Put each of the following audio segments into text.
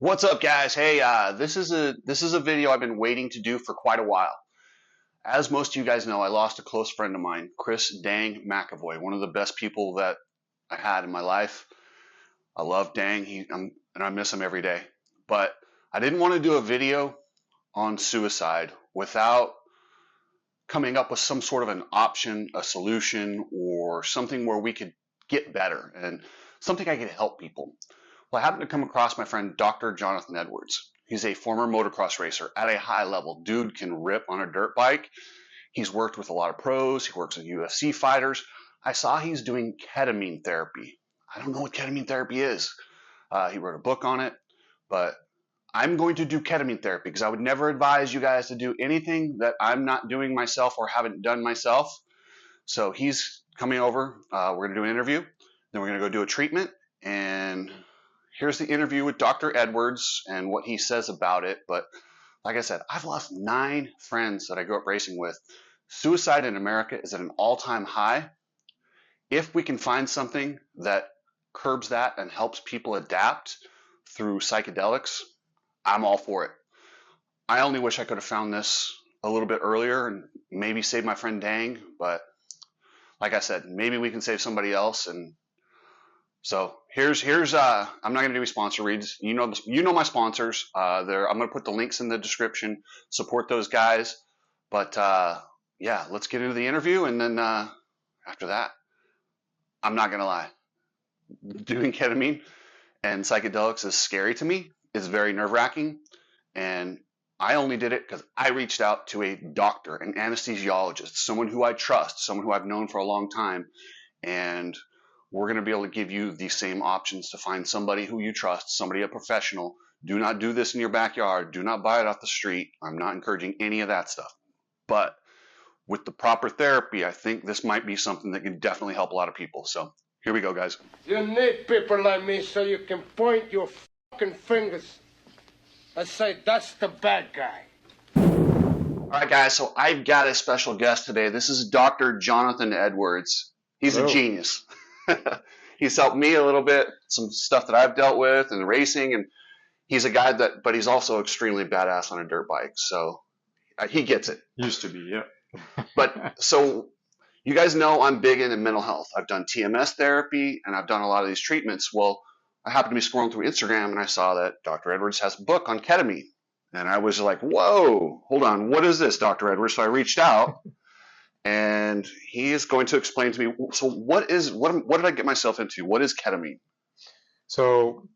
What's up, guys? Hey, this is a video I've been waiting to do for quite a while. As most of you guys know, I lost a close friend of mine, Chris Dang McAvoy, one of the best people that I had in my life. I love Dang, and I miss him every day. But I didn't want to do a video on suicide without coming up with some sort of an option, a solution, or something where we could get better and something I could help people. Well, I happened to come across my friend Dr. Jonathan Edwards. He's a former motocross racer at a high level. Dude can rip on a dirt bike. He's worked with a lot of pros. He works with UFC fighters. I saw he's doing ketamine therapy. I don't know what ketamine therapy is. He wrote a book on it, but I'm going to do ketamine therapy because I would never advise you guys to do anything that I'm not doing myself or haven't done myself. So he's coming over. We're going to do an interview. Then we're going to go do a treatment. And here's the interview with Dr. Edwards and what he says about it. But like I said, I've lost 9 friends that I grew up racing with. Suicide in America is at an all-time high. If we can find something that curbs that and helps people adapt through psychedelics, I'm all for it. I only wish I could have found this a little bit earlier and maybe save my friend Dang. But like I said, maybe we can save somebody else. And so here's I'm not going to do any sponsor reads. You know my sponsors. I'm going to put the links in the description. Support those guys. But yeah, let's get into the interview, and then after that, I'm not going to lie. Doing ketamine and psychedelics is scary to me. It's very nerve-wracking, and I only did it because I reached out to a doctor, an anesthesiologist, someone who I trust, someone who I've known for a long time, and we're going to be able to give you the same options to find somebody who you trust, somebody, a professional. Do not do this in your backyard. Do not buy it off the street. I'm not encouraging any of that stuff. But with the proper therapy, I think this might be something that can definitely help a lot of people. So here we go, guys. You need people like me so you can point your fucking fingers and say, that's the bad guy. All right, guys, so I've got a special guest today. This is Dr. Jonathan Edwards. He's a genius. He's helped me a little bit, some stuff that I've dealt with in racing, and he's a guy but he's also extremely badass on a dirt bike. So he gets it. Used to be, yeah. But so you guys know I'm big into mental health. I've done TMS therapy and I've done a lot of these treatments. Well, I happened to be scrolling through Instagram and I saw that Dr. Edwards has a book on ketamine. And I was like, whoa, hold on. What is this, Dr. Edwards? So I reached out. And he is going to explain to me, so what did I get myself into? What is ketamine? So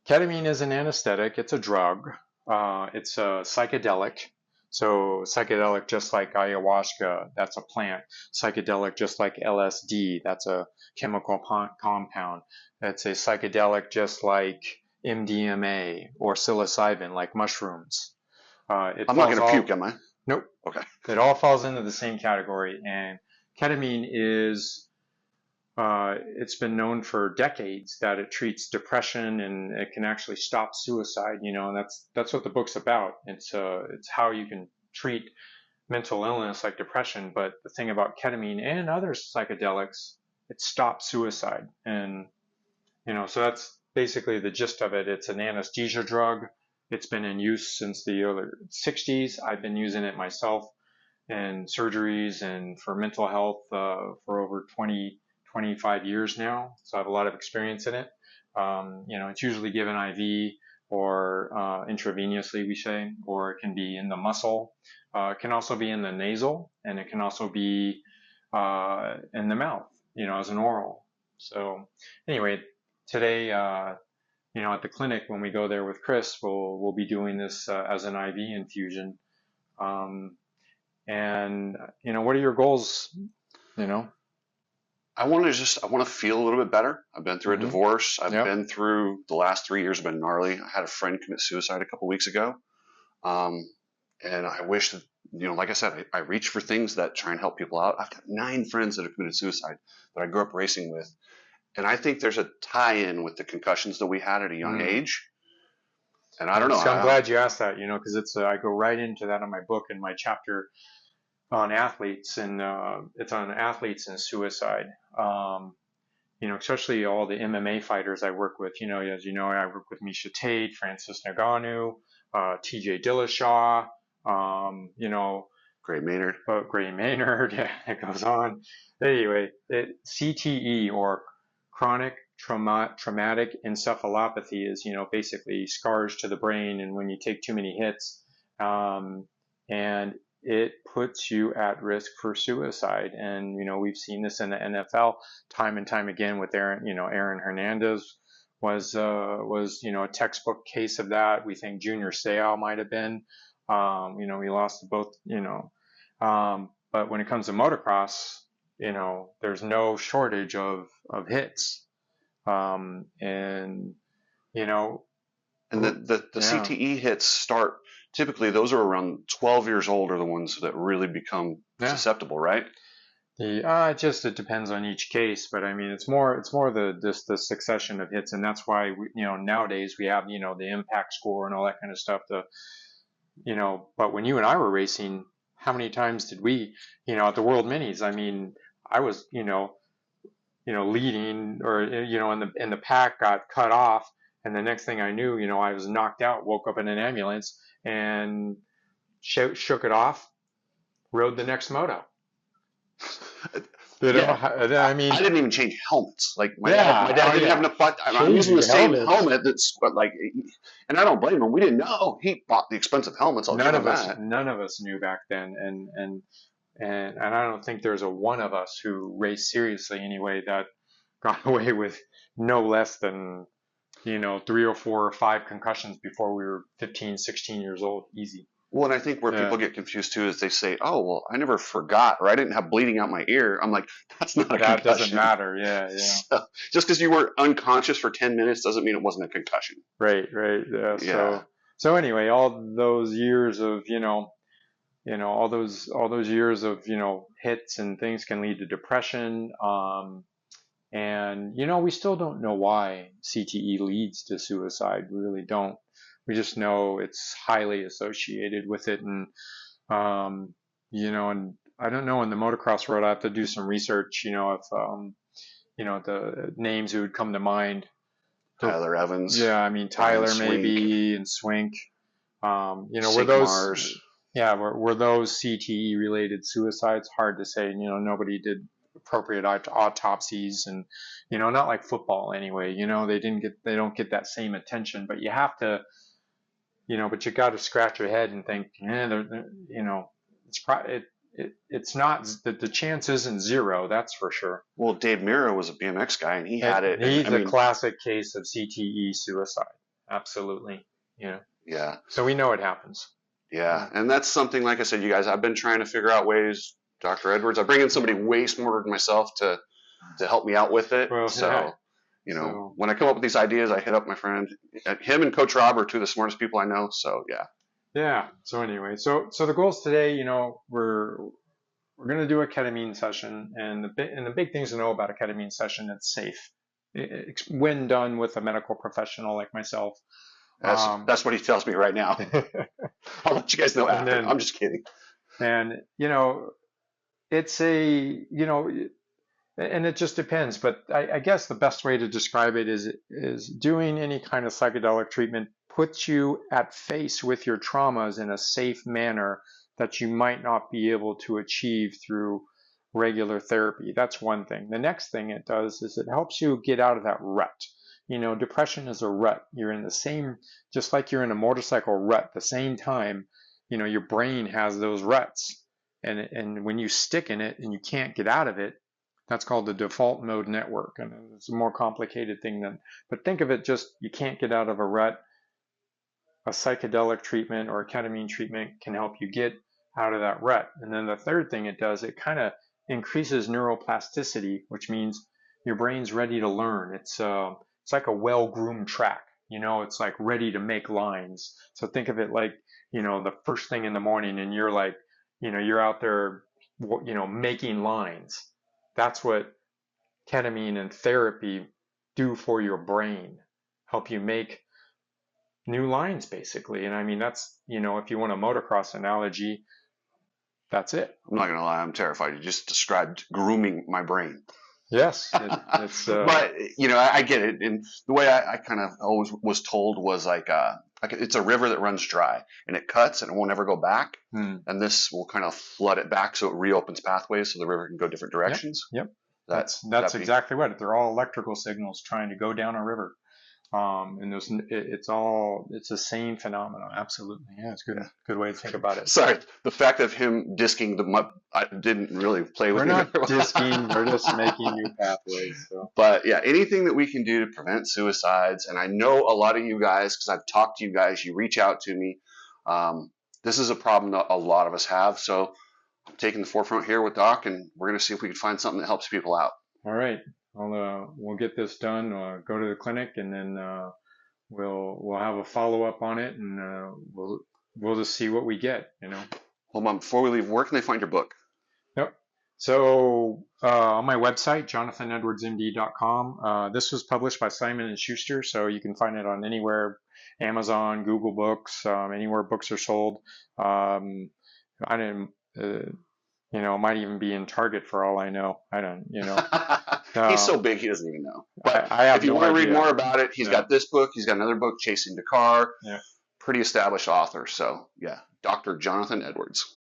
ketamine is an anesthetic. It's a drug. It's a psychedelic. So psychedelic, just like ayahuasca, that's a plant. Psychedelic, just like LSD, that's a chemical compound. It's a psychedelic, just like MDMA or psilocybin, like mushrooms. I'm not going to puke, am I? Nope. Okay. It all falls into the same category. And ketamine is, it's been known for decades that it treats depression and it can actually stop suicide, and that's what the book's about. It's how you can treat mental illness like depression. But the thing about ketamine and other psychedelics, it stops suicide. And, so that's basically the gist of it. It's an anesthesia drug. It's been in use since the early 60s. I've been using it myself in surgeries and for mental health for over 25 years now. So I have a lot of experience in it. It's usually given IV or intravenously, we say, or it can be in the muscle. It can also be in the nasal, and it can also be in the mouth, as an oral. So anyway, today, at the clinic, when we go there with Chris, we'll be doing this as an IV infusion. And what are your goals? I want to feel a little bit better. I've been through a divorce. I've been through the last 3 years have been gnarly. I had a friend commit suicide a couple weeks ago. And I wish that, like I said, I reach for things that try and help people out. I've got 9 friends that have committed suicide that I grew up racing with. And I think there's a tie-in with the concussions that we had at a young age. And I don't know. So I'm glad you asked that, because I go right into that in my book, in my chapter on athletes, and it's on athletes and suicide. especially all the MMA fighters I work with. As you know, I work with Misha Tate, Francis Ngannou, TJ Dillashaw, Great Maynard. Gray Maynard. Yeah, it goes on. Anyway, CTE, or chronic traumatic encephalopathy, is basically scars to the brain, and when you take too many hits, and it puts you at risk for suicide. And we've seen this in the NFL time and time again with Aaron Hernandez was a textbook case of that. We think Junior Seau might have been. We lost both. But when it comes to motocross, there's no shortage of hits. And you know, And the yeah. CTE hits start typically, those are around 12 years old are the ones that really become susceptible, right? It depends on each case, but I mean it's more the succession of hits, and that's why nowadays we have the impact score and all that kind of stuff. But when you and I were racing, how many times did we at the World Minis? I mean, I was leading, or in the pack, got cut off, and the next thing I knew, I was knocked out, woke up in an ambulance, and shook it off, rode the next moto. I mean, I didn't even change helmets. Like my Yeah, dad oh, didn't yeah. have enough. I'm Change using the your same helmets. helmet that's like, and I don't blame him. We didn't know he bought the expensive helmets. I'll give him that. None of us knew back then, and I don't think there's a one of us who raced seriously anyway that got away with no less than 3 or 4 or 5 concussions before we were 15, 16 years old. Easy. Well, and I think where people get confused too is they say, "Oh, well, I never forgot, or I didn't have bleeding out my ear." I'm like, that's not a That concussion. doesn't matter. Yeah. So, just because you were unconscious for 10 minutes doesn't mean it wasn't a concussion. Right. Yeah. So anyway, all those years of all those years of hits and things can lead to depression. And we still don't know why CTE leads to suicide. We really don't. We just know it's highly associated with it, and and I don't know, in the motocross world, I have to do some research. If the names who would come to mind. Tyler Evans. Yeah, I mean Tyler Swink. maybe, and Swink. Were those? Were those CTE related suicides? Hard to say. Nobody did appropriate autopsies, and not like football anyway. They don't get that same attention, but you have to. But you got to scratch your head and think, it's not that the chance isn't zero. That's for sure. Well, Dave Mira was a BMX guy, and he had it. He's a classic case of CTE suicide. Absolutely. Yeah. So we know it happens. Yeah, and that's something, like I said, you guys, I've been trying to figure out ways. Dr. Edwards, I bring in somebody way smarter than myself to help me out with it. Well, when I come up with these ideas, I hit up my friend. Him and Coach Rob are two of the smartest people I know. So yeah. Yeah. So anyway, so the goals today, we're going to do a ketamine session, and the big things to know about a ketamine session: it's safe when done with a medical professional like myself. That's what he tells me right now. I'll let you guys know after. I'm just kidding. And it's and it just depends. But I guess the best way to describe it is doing any kind of psychedelic treatment puts you at face with your traumas in a safe manner that you might not be able to achieve through regular therapy. That's one thing. The next thing it does is it helps you get out of that rut. Depression is a rut. You're in the same, just like you're in a motorcycle rut, the same time, your brain has those ruts. And when you stick in it and you can't get out of it, that's called the default mode network. And it's a more complicated thing but think of it just, you can't get out of a rut. A psychedelic treatment or a ketamine treatment can help you get out of that rut. And then the third thing it does, it kind of increases neuroplasticity, which means your brain's ready to learn. It's like a well-groomed track. It's like ready to make lines. So think of it like, the first thing in the morning, and you're like, you're out there, making lines. That's what ketamine and therapy do for your brain. Help you make new lines, basically. And I mean, that's, if you want a motocross analogy, that's it. I'm not going to lie. I'm terrified. You just described grooming my brain. Yes, it's But I get it. And the way I kind of always was told was like it's a river that runs dry and it cuts and it won't ever go back. And this will kind of flood it back so it reopens pathways so the river can go different yep, directions. yep. That That's that be exactly what they're all electrical signals trying to go down a river. And it's the same phenomenon. Absolutely, yeah. It's yeah. good way to think about it. Sorry, the fact of him disking the mud, I didn't really play with We're me. not disking, we're just making new pathways. So. But yeah, anything that we can do to prevent suicides, and I know a lot of you guys, because I've talked to you guys, you reach out to me. This is a problem that a lot of us have. So I'm taking the forefront here with Doc, and we're going to see if we can find something that helps people out. All right, we'll get this done. Go to the clinic, and then we'll have a follow up on it, and we'll just see what we get. Hold on, before we leave, where can they find your book? Yep. So on my website, jonathanedwardsmd.com. This was published by Simon and Schuster, so you can find it on anywhere, Amazon, Google Books, anywhere books are sold. I didn't, it might even be in Target for all I know. I don't, He's so big he doesn't even know. But I have if you no want to read idea. more about it, he's got this book. He's got another book, Chasing Dakar. Yeah. Pretty established author. So yeah, Dr. Jonathan Edwards.